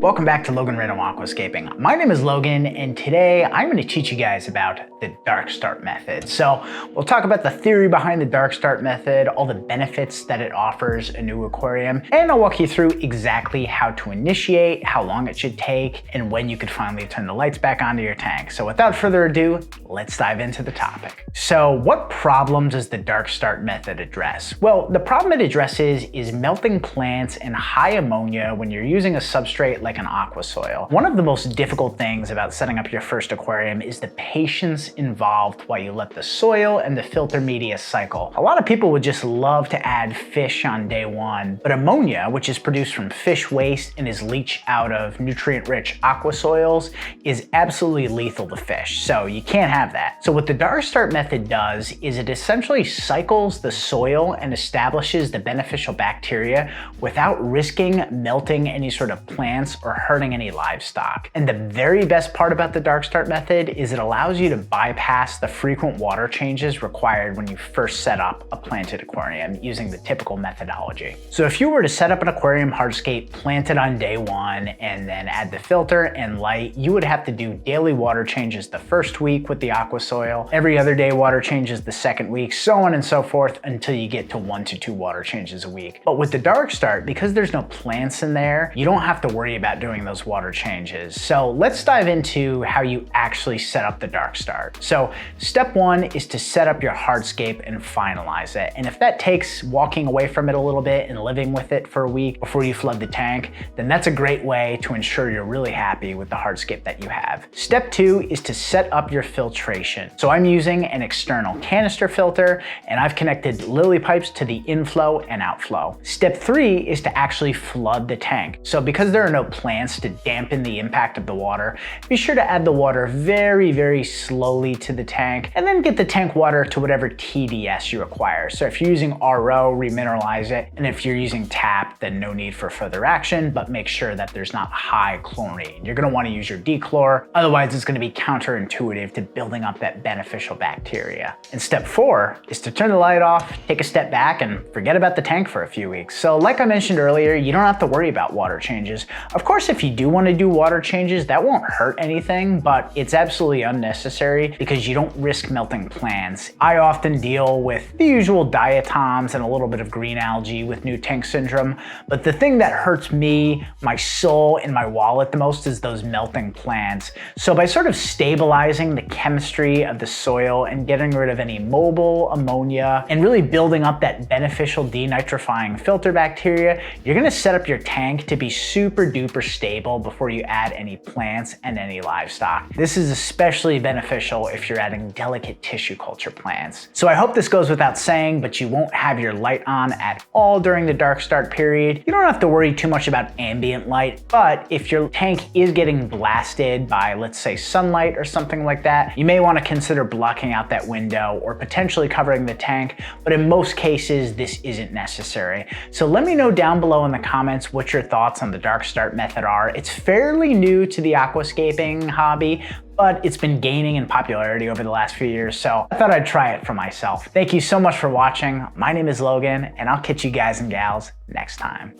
Welcome back to Logan Random Aquascaping. My name is Logan, and today I'm going to teach you guys about the dark start method. So we'll talk about the theory behind the dark start method, all the benefits that it offers a new aquarium, and I'll walk you through exactly how to initiate, how long it should take, and when you could finally turn the lights back onto your tank. So without further ado, let's dive into the topic. So what problems does the dark start method address? Well, the problem it addresses is melting plants and high ammonia when you're using a substrate like an aqua soil. One of the most difficult things about setting up your first aquarium is the patience involved while you let the soil and the filter media cycle. A lot of people would just love to add fish on day one, but ammonia, which is produced from fish waste and is leached out of nutrient-rich aqua soils, is absolutely lethal to fish, so you can't have that. So what the dark start method does is it essentially cycles the soil and establishes the beneficial bacteria without risking melting any sort of plants or hurting any livestock. And the very best part about the dark start method is it allows you to bypass the frequent water changes required when you first set up a planted aquarium using the typical methodology. So if you were to set up an aquarium hardscape planted on day one and then add the filter and light, you would have to do daily water changes the first week with the aqua soil, every other day water changes the second week, so on and so forth until you get to 1 to 2 water changes a week. But with the dark start, because there's no plants in there, you don't have to worry about doing those water changes. So let's dive into how you actually set up the dark start. So step one is to set up your hardscape and finalize it. And if that takes walking away from it a little bit and living with it for a week before you flood the tank, then that's a great way to ensure you're really happy with the hardscape that you have. Step two is to set up your filtration. So I'm using an external canister filter and I've connected lily pipes to the inflow and outflow. Step three is to actually flood the tank. So because there are no plants to dampen the impact of the water, be sure to add the water very, very slowly to the tank and then get the tank water to whatever TDS you require. So if you're using RO, remineralize it. And if you're using tap, then no need for further action, but make sure that there's not high chlorine. You're gonna wanna use your dechlor, otherwise it's gonna be counterintuitive to building up that beneficial bacteria. And step four is to turn the light off, take a step back, and forget about the tank for a few weeks. So like I mentioned earlier, you don't have to worry about water changes. Of course, if you do want to do water changes, that won't hurt anything, but it's absolutely unnecessary because you don't risk melting plants. I often deal with the usual diatoms and a little bit of green algae with new tank syndrome, but the thing that hurts me, my soul, and my wallet the most is those melting plants. So by sort of stabilizing the chemistry of the soil and getting rid of any mobile ammonia and really building up that beneficial denitrifying filter bacteria, you're gonna set up your tank to be super duper stable before you add any plants and any livestock. This is especially beneficial if you're adding delicate tissue culture plants. So I hope this goes without saying, but you won't have your light on at all during the dark start period. You don't have to worry too much about ambient light, but if your tank is getting blasted by, let's say, sunlight or something like that, you may want to consider blocking out that window or potentially covering the tank, but in most cases, this isn't necessary. So let me know down below in the comments what your thoughts on the dark start method are. It's fairly new to the aquascaping hobby, but it's been gaining in popularity over the last few years, so I thought I'd try it for myself. Thank you so much for watching. My name is Logan, and I'll catch you guys and gals next time.